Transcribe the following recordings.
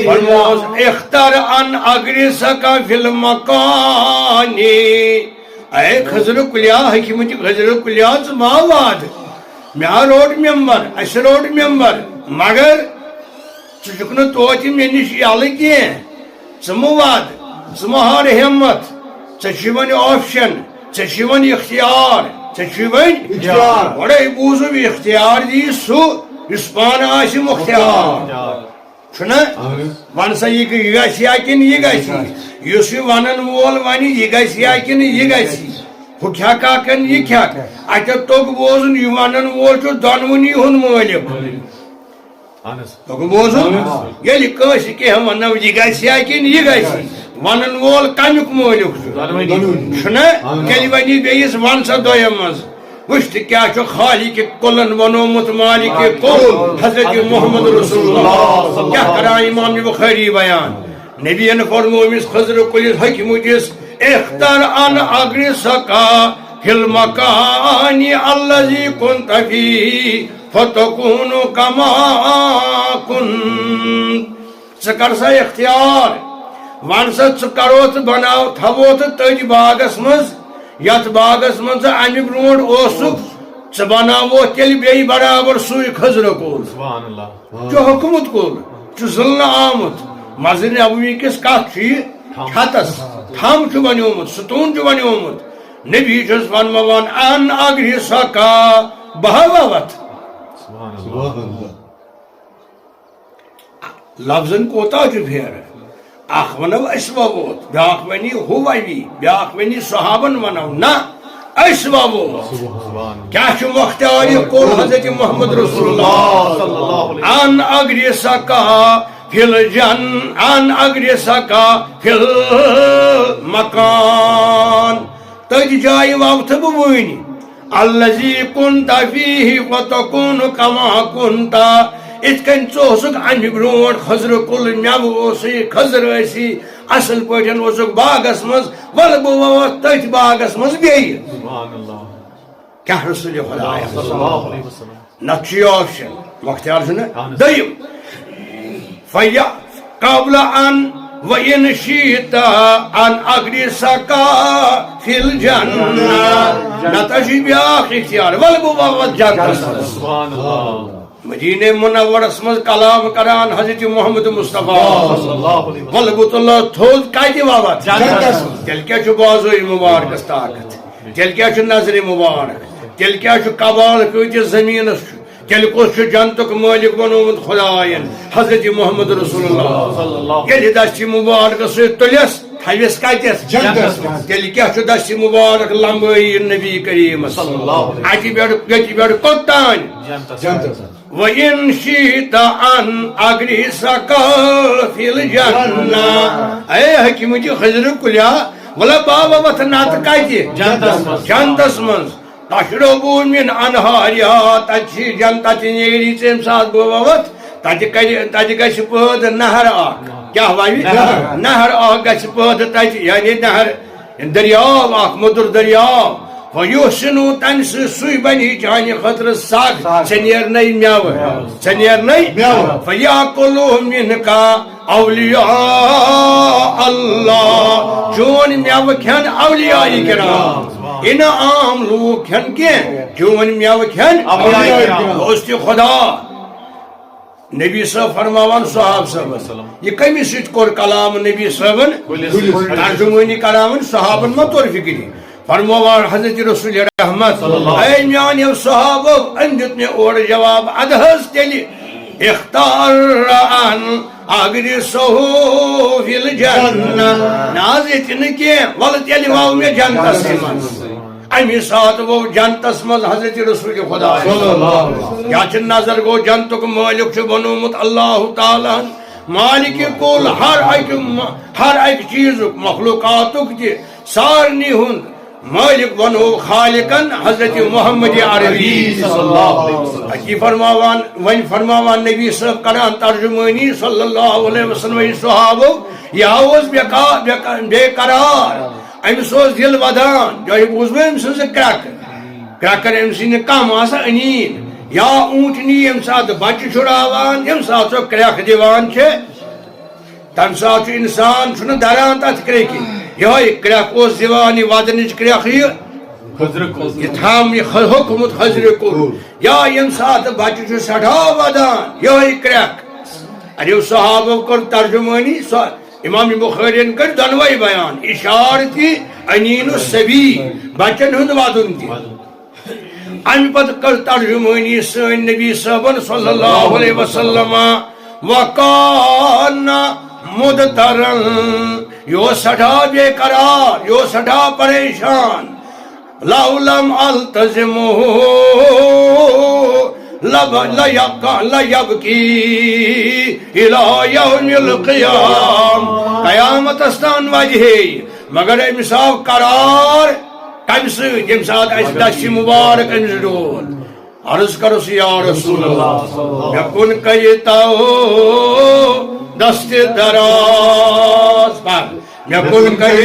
فرموز اختر ان اگریسکا فی المکانی اے خضر کلیا حکمت خضر کلیا ماواد میا روڈ ممبر اس روڈ ممبر مگر ژٕ توتہِ مےٚ نِش یلہٕ کینٛہہ ژٕ مہٕ وَد ژٕ مہٕ ہار ہمت ژےٚ چھُے وۄنۍ آپشن ژےٚ چھُے وۄنۍ اختیار ژےٚ چھُے وۄنۍ گۄڈے بوٗزُم اختیار دی سُہ یُس پانہٕ آسہِ مختار چھُنا وَن سا یہِ گژھِ یا کِنہٕ یہِ گژھِ یُس یہِ وَنن وول وَنہِ یہِ گژھِ یا کِنہٕ یہِ گژھِ ہُہ کھٮ۪کھا کِنہٕ یہِ کھٮ۪کھ اَتٮ۪تھ توٚگ بوزُن یہِ وَنن وول چھُ دۄنوٕنی ہُنٛد مٲلِک توٚگ بوزُن ییٚلہِ کٲنٛسہِ کینٛہہ وَنو یہِ گژھِ یا کِنہٕ یہِ گژھِ وَنن وول کَمیُک مٲلِک چھُ چھُنا تیٚلہِ وَنہِ بیٚیِس وَن سا دوٚیِم منٛز وٕچھ تہٕ کیٛاہ چھُ خالِقہِ کُلن وَنومُت مالِکہِ کُل حضرت محمد رسول اللہ کیٛاہ کران امام بخاری بیان نبیَن فرمو أمِس خضر کُلِس حکمتِس اختر ان اگرسکا فی المکان الذی کنت فیہ فتکون کما کنت ژٕ کر سا اختیار وَن سا ژٕ کرو تہٕ بناو تھاوو تہٕ تٔتھۍ باغس منٛز یتھ باغس منٛز ژٕ امہِ برونٛٹھ اوسُکھ ژٕ بناوو تیٚلہِ بیٚیہِ برابر سُے خضر کُل چھُ حکمت کُل چھُ زٕلنہٕ آمُت مسجد نبوی کِس کتھ چھُ یہِ چھتس تھم چھُ بنیومُت ستوٗن چھُ بنیومُت نبی چھُس فرماوان ان اگرسکا بہوت لفظن کوتاہ چھُ پھیرٕ اکھ ونو أسۍ ووت بیاکھ ونہِ ہُہ ووی بیاکھ ونہِ صحابن ونو نہ أسۍ ووو کیٛاہ چھُ مختار یہِ کُل حضرت محمد رسول اللہ ان اگرسکا فی الجن ان اگرسکا فی المکان تٔتھۍ جایہِ ووتھٕ بہٕ وٕنۍ الذی کنت فیہ فتکون کما کنت اِتھ کٔنۍ ژٕ اوسُکھ امہِ برونٛٹھ خضر کُل مٮ۪وٕ اوسُے خضر ٲسی اصل پٲٹھۍ اوسُکھ باغس منٛز ولہٕ بہٕ ووتھ تٔتھۍ باغس منٛز بیٚیہِ کیٛاہ رسول خدا نتہٕ چھُ یہِ آپشن مختار چھُنہ دوٚیِم فیا قبل ان وَإِنْ شِئْتَ أَنْ أَغْرِسَكَ فِي الْجَنَّةِ نتہٕ چھُ بیٛاکھ اختیار ولہٕ بہٕ ووتھ جنتس منٛز مدینہ منورس منٛز کلام کران حضرت محمد مصطفیٰ ولہٕ بہٕ تُلہٕ تھوٚد کتہِ ووتھ تیٚلہِ کیٛاہ چھُ بازوی مُبارکس طاقت تیٚلہِ کیٛاہ چھُ نظرِ مُبارک تیٚلہِ کیٛاہ چھُ کبال کۭتِس زٔمیٖنس چھُ تیٚلہِ کُس چھُ جنتُک مٲلِک بنومُت خۄداین حضرت محمد رسول اللہ ییٚلہِ دستہِ مُبارکس سۭتۍ تُلٮ۪س تھوِس کتٮ۪س تیٚلہِ کیٛاہ چھُ دستہِ مُبارک لمبٲیی نبی کریٖمس اتہِ پٮ۪ٹھ کوٚت وَإِنْ شِئْتَ أَنْ أَغْرِسَكَ فِي الْجَنَّةِ اے حکمتِ خضر کُلیا وَلہٕ بہٕ ووتھ نتہٕ کتہِ جنتس منٛز تشربو من انہارها تتہِ جنتہِ نیری ژٕ ییٚمہِ ساتہٕ بہٕ ووتھ تتہِ گژھِ پٲدٕ نہر اکھ کیٛاہ وَنہِ نہر اکھ گژھِ پٲدٕ تتہِ یعنی نہر دٔریاو اکھ مٔدُر دٔریاو وَیُحسِنُ تمہِ سۭتۍ سُے بنہِ چانہِ خٲطرٕ سگ ژےٚ نیرنَے مٮ۪وٕ ژےٚ نیرنَے فَیاکُلُ مِنکَ اولیاء اللہ چون مٮ۪وٕ کھٮ۪ن اولیاء کرام اِنہٕ عام لوٗکھ کھٮ۪ن کینٛہہ چون مٮ۪وٕ کھٮ۪ن اوس تہِ خۄدا نبی صٲب فرماوان صحاب صٲبس یہِ کٔمِس سۭتۍ کوٚر کلام نبی صٲبن ترجمٲنی کران صحابن ما توٚر فِکرِ فرماوان حضرت رسول رحمت اے میانیو صحابو أمۍ دیُت مےٚ اورٕ جواب اَدٕ حظ تیٚلہِ اختار ان اگرسہ فی الجنہ نہ حظ ییٚتہِ نہٕ کینٛہہ ولہٕ تیٚلہِ وو مےٚ جنتس منٛز امی ساتہٕ وو جنتس منٛز حضرت رسول خدا کیٛاہ چھِ نظر گوٚو جنتُک مٲلِک چھُ بنومُت اللہ تعالیٰ ہن مالِکہِ کُل ہر اکہِ چیٖزُک مخلوقاتُک تہِ سارنٕے ہُنٛد مالک بنو خالقن حضرت محمد عربی اکی فرماوان ون فرماوان نبی صاحب کران ترجمانی صلی اللہ علیہ وسلم صحابو یہ اوس بے قرار امس اوس دل ودان جائے بوزو ام سز کرکر ام سن کم آسا انین یا اونٹنی ام سات بچ چھڑاوان ام سات سو کرک دیوان چھے تم سات انسان چھُنہٕ دَران تَتھ کرٛیٚکہِ یِہوٚے کرٛٮ۪کھ اوس دِوان یہِ وَدنٕچ کرٛٮ۪کھ یہِ تھام یہِ ہوٚکھمُت حضرِ کُل یا ییٚمہِ ساتہٕ بَچہٕ چھُ سٮ۪ٹھاہ وَدان یِہوٚے کرٛٮ۪کھ اَڑیو صحابو کوٚر ترجُمٲنی سۄ امام بخارین کر دۄنوَے بیان اِشارٕ تہِ أنیٖنُ صبی بَچن ہُنٛد وَدُن تہِ امہِ پتہٕ کٔر ترجُمٲنی سٲنۍ نبی صٲبن صلی اللہ علیہ وسلم وَکانَ مُدتَرَن یہِ اوس سٮ۪ٹھاہ بے قرار یہِ اوس سٮ۪ٹھاہ پریشان لَوْ لَمْ أَلْتَزِمُهُ لَيَبْكِي إِلَىٰ يَوْمِ الْقِيَامَةِ قیامتس تان وَدِ ہے مگر أمِس آو قرار کمہِ سۭتۍ ییٚمہِ ساتہٕ اَسہِ دَسہِ مُبارک أمِس ڈول عرض کرُس یا رسول اللہ مےٚ کُن کَرِ تو دستہِ دراز مےٚ کُن کَرِ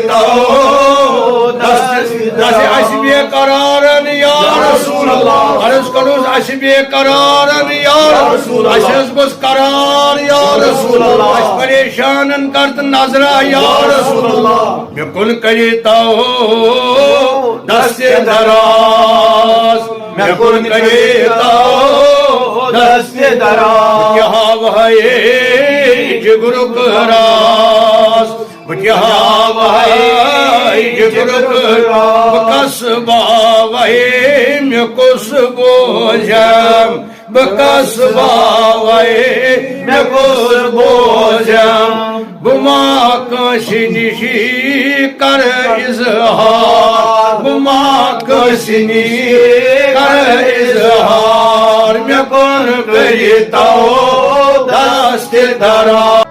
تو دستہِ اَسہِ بے قرارن یا رسول اللہ عرض کرُس اَسہِ بے قرارن یا رسول اللہ اَسہِ حظ گوٚژھ قرار یا رسول اللہ اَسہِ پریشانن کر تہٕ نظرا یا رسول اللہ مےٚ کُن کَرِ تو دستہِ دراز مےٚ کُن کَرِ تو دستہِ دراز بہٕ ہاوہے جگرُک راز بہٕ ہاوہے جگرُک راز بہٕ کَسہٕ باوہے مےٚ کُس بوجھم بہٕ کَسہٕ باوہے مےٚ کُس بوجھم بہٕ ما کٲنٛسہِ نِشی کرٕ اِظہار بہٕ ما کٲنٛسہِ نِشی کرٕ اِظہار مےٚ کُن کٔرِ تو دستہِ دراز